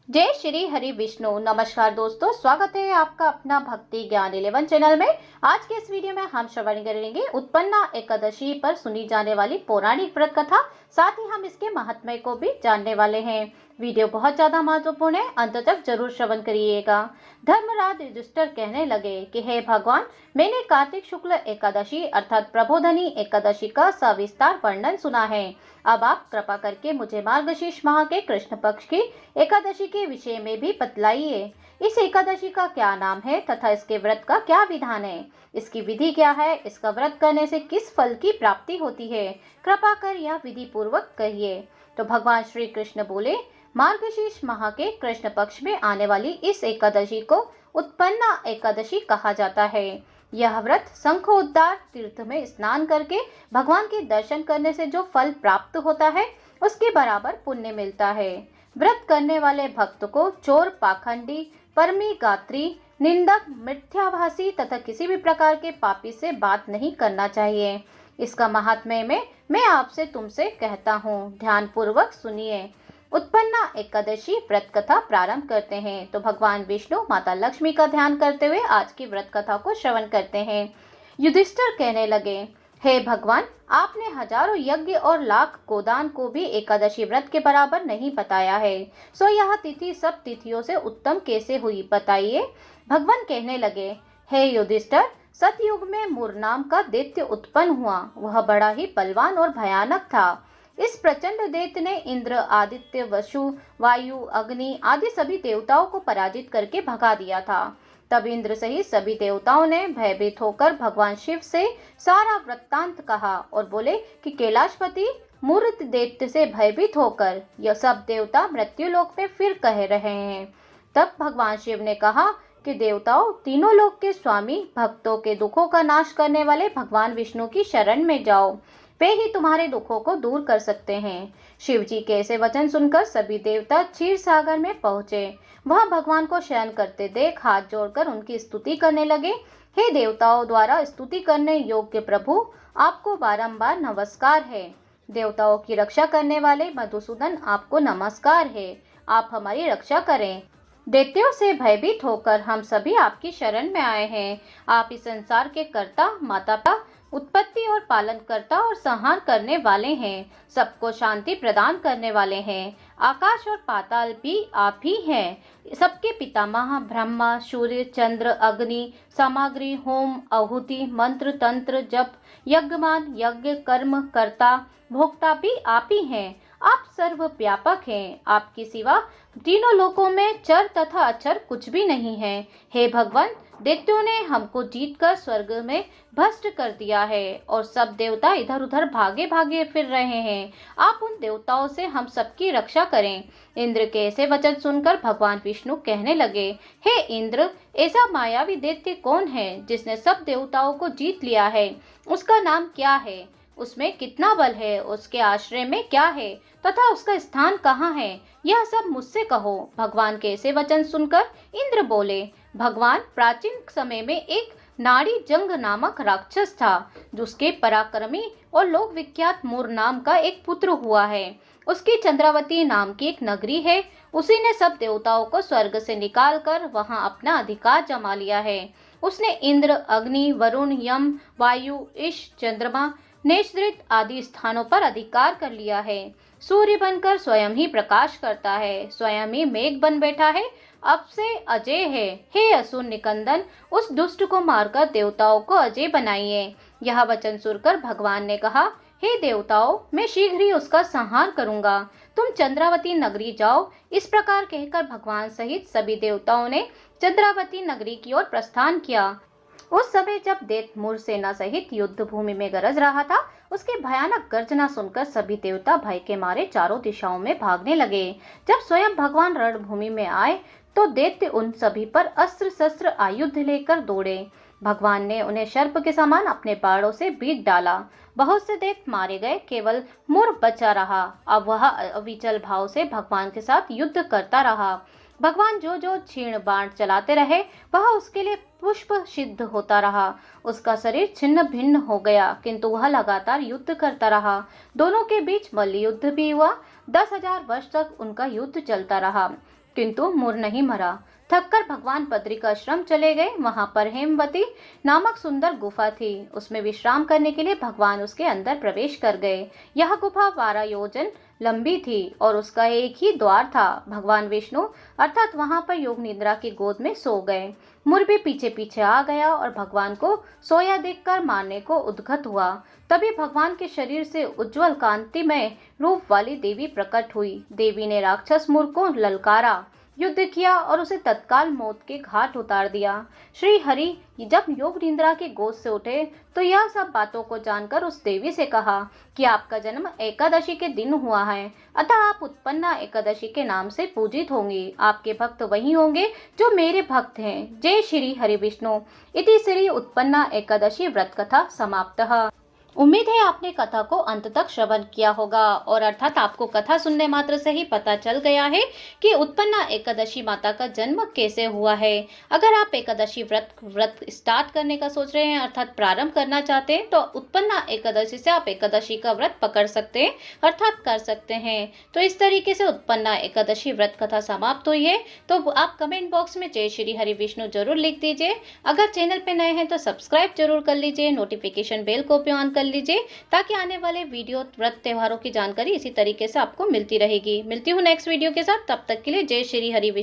जय श्री हरि विष्णु। नमस्कार दोस्तों, स्वागत है आपका अपना भक्ति ज्ञान 11 चैनल में। आज के इस वीडियो में हम श्रवण करेंगे उत्पन्ना एकादशी पर सुनी जाने वाली पौराणिक व्रत कथा। साथ ही हम इसके महात्म्य को भी जानने वाले हैं। वीडियो बहुत ज्यादा महत्वपूर्ण है, अंत तक जरूर श्रवण करिएगा। धर्मराज युधिष्ठिर कहने लगे कि हे भगवान, मैंने कार्तिक शुक्ल एकादशी अर्थात प्रबोधनी एकादशी का सविस्तार वर्णन सुना है। अब आप कृपा करके मुझे मार्गशीर्ष माह के कृष्ण पक्ष की एकादशी के विषय में भी बतलाइए। इस एकादशी का क्या नाम है तथा इसके व्रत का क्या विधान है, इसकी विधि क्या है, इसका व्रत करने से किस फल की प्राप्ति होती है, कृपा कर यह विधि पूर्वक कहिए। तो भगवान श्री कृष्ण बोले, मार्गशीर्ष माह के कृष्ण पक्ष में आने वाली इस एकादशी को उत्पन्ना एकादशी कहा जाता है। यह व्रत शंखोद्धार तीर्थ में स्नान करके भगवान के दर्शन करने से जो फल प्राप्त होता है उसके बराबर पुण्य मिलता है। व्रत करने वाले भक्त को चोर, पाखंडी, परमी गात्री, निंदक, मिथ्याभासी तथा किसी भी प्रकार के पापी से बात नहीं करना चाहिए। इसका महात्म्य में मैं आपसे तुमसे कहता हूँ, ध्यान पूर्वक सुनिए। उत्पन्ना एकादशी व्रत कथा प्रारंभ करते हैं। तो भगवान विष्णु माता लक्ष्मी का ध्यान करते हुए आज की व्रत कथा को श्रवण करते हैं। युधिष्ठिर कहने लगे, हे भगवान, आपने हजारों यज्ञ और लाख गोदान को भी एकादशी व्रत के बराबर नहीं बताया है, सो यह तिथि सब तिथियों से उत्तम कैसे हुई, बताइए। भगवान कहने लगे, हे युधिष्ठिर, सतयुग में मुर नाम का दैत्य उत्पन्न हुआ। वह बड़ा ही बलवान और भयानक था। इस प्रचंड दैत्य ने इंद्र, आदित्य, वसु, वायु, अग्नि आदि सभी देवताओं को पराजित करके भगा दिया था। तब इंद्र सहित सभी देवताओं ने भयभीत होकर भगवान शिव से सारा वृत्तांत कहा और बोले कि कैलाशपति मूर्त दैत्य से भयभीत होकर यह सब देवता मृत्युलोक में फिर कह रहे हैं। तब भगवान शिव ने कहा कि देवताओं, तीनों लोक के स्वामी, भक्तों के दुखों का नाश करने वाले भगवान विष्णु की शरण में जाओ, वे ही तुम्हारे दुखों को दूर कर सकते हैं। शिव जी के ऐसे वचन सुनकर सभी देवता क्षीर सागर में पहुंचे। वहां भगवान को शयन करते देख हाथ जोड़कर उनकी स्तुति करने लगे। हे देवताओं द्वारा स्तुति करने योग्य प्रभु, आपको बारंबार नमस्कार है। देवताओं की रक्षा करने वाले मधुसूदन, आपको नमस्कार है। आप हमारी रक्षा करें। दैत्यों से भयभीत होकर हम सभी आपकी शरण में आए हैं। आप इस संसार के कर्ता, माता पिता, उत्पत्ति और पालन करता और संहार करने वाले हैं। सबको शांति प्रदान करने वाले हैं। आकाश और पाताल भी आप ही हैं। सबके पितामह ब्रह्मा, सूर्य, चंद्र, अग्नि, सामग्री, होम, आहुति, मंत्र, तंत्र, जप, यज्ञमान, यज्ञ, कर्म, कर्ता, भोक्ता भी आप ही हैं। आप सर्व व्यापक हैं। आपके सिवा तीनों लोकों में चर तथा अचर कुछ भी नहीं है। हे भगवान, दैत्यों ने हमको जीतकर स्वर्ग में भ्रष्ट कर दिया है और सब देवता इधर उधर भागे भागे फिर रहे हैं। आप उन देवताओं से हम सबकी रक्षा करें। इंद्र के ऐसे वचन सुनकर भगवान विष्णु कहने लगे, हे इंद्र, ऐसा मायावी दैत्य कौन है जिसने सब देवताओं को जीत लिया है? उसका नाम क्या है? उसमें कितना बल है? उसके आश्रय में क्या है तथा उसका स्थान कहाँ है? यह सब मुझसे कहो। भगवान के ऐसे वचन सुनकर इंद्र बोले, भगवान, प्राचीन समय में एक नाड़ी जंग नामक राक्षस था, जिसके पराक्रमी और लोक विख्यात मूर नाम का एक पुत्र हुआ है। उसकी चंद्रावती नाम की एक नगरी है। उसी ने सब देवताओं को स्वर्ग से निकालकर वहां अपना अधिकार जमा लिया है। उसने इंद्र, अग्नि, वरुण, यम, वायु, ईश, चंद्रमा, नेत्रृत आदि स्थानों पर अधिकार कर लिया है। सूर्य बनकर स्वयं ही प्रकाश करता है, स्वयं ही मेघ बन बैठा है, अब से अजय है। हे असुर निकंदन, उस दुष्ट को मारकर देवताओं को अजय बनाइए। यह वचन सुनकर भगवान ने कहा, हे देवताओं, मैं शीघ्र ही उसका संहार करूंगा। तुम चंद्रावती नगरी जाओ। इस प्रकार कहकर भगवान सहित सभी देवताओं ने चंद्रावती नगरी की ओर प्रस्थान किया। उस समय जब दैत्य मूर सेना सहित युद्ध भूमि में गरज रहा था, उसकी भयानक गर्जना सुनकर सभी देवता भय के मारे चारों दिशाओं में भागने लगे। जब स्वयं भगवान रणभूमि में आए तो दैत्य उन सभी पर अस्त्र शस्त्र आयुध लेकर दौड़े। भगवान ने उन्हें सर्प के समान अपने बाणों से बीत डाला। बहुत से दैत्य मारे गए, केवल मूर बचा रहा। अब वह अविचल भाव से भगवान के साथ युद्ध करता रहा। भगवान जो जो क्षीण बाण चलाते रहे, वह उसके लिए पुष्प सिद्ध होता रहा। उसका शरीर छिन्न भिन्न हो गया, किंतु वह लगातार युद्ध करता रहा। दोनों के बीच मल्ल युद्ध भी हुआ। 10,000 वर्ष तक उनका युद्ध चलता रहा। किंतु मुर नहीं मरा। थककर भगवान बद्रिकाश्रम चले गए। वहां पर हेमवती नामक सुंदर गुफा थी। उसमें विश्राम करने के लिए भगवान उसके अंदर प्रवेश कर गए। यह गुफा 12 योजन लंबी थी और उसका एक ही द्वार था। भगवान विष्णु अर्थात वहां पर योग निद्रा की गोद में सो गए। मुर भी पीछे पीछे आ गया और भगवान को सोया देखकर मारने को उद्यत हुआ। तभी भगवान के शरीर से उज्जवल कांतिमय रूप वाली देवी प्रकट हुई। देवी ने राक्षस मुर को ललकारा, युद्ध किया और उसे तत्काल मौत के घाट उतार दिया। श्री हरि जब योग निद्रा की गोद से उठे तो यह सब बातों को जानकर उस देवी से कहा कि आपका जन्म एकादशी के दिन हुआ है, अतः आप उत्पन्ना एकादशी के नाम से पूजित होंगी। आपके भक्त वही होंगे जो मेरे भक्त हैं। जय श्री हरि विष्णु। इति श्री उत्पन्ना एकादशी व्रत कथा समाप्तः। उम्मीद है आपने कथा को अंत तक श्रवण किया होगा और अर्थात आपको कथा सुनने मात्र से ही पता चल गया है कि उत्पन्ना एकादशी माता का जन्म कैसे हुआ है। अगर आप एकादशी व्रत स्टार्ट करने का सोच रहे हैं अर्थात प्रारंभ करना चाहते हैं तो उत्पन्ना एकादशी से आप एकादशी का व्रत पकड़ सकते हैं अर्थात कर सकते हैं। तो इस तरीके से उत्पन्ना एकादशी व्रत कथा समाप्त हुई है। तो आप कमेंट बॉक्स में जय श्री हरि विष्णु जरूर लिख दीजिए। अगर चैनल पे नए हैं तो सब्सक्राइब जरूर कर लीजिए, नोटिफिकेशन बेल को भी ऑन कर लीजिए ताकि आने वाले वीडियो व्रत त्योहारों की जानकारी इसी तरीके से आपको मिलती रहेगी। मिलती हूँ नेक्स्ट वीडियो के साथ, तब तक के लिए जय श्री हरि विष्णु।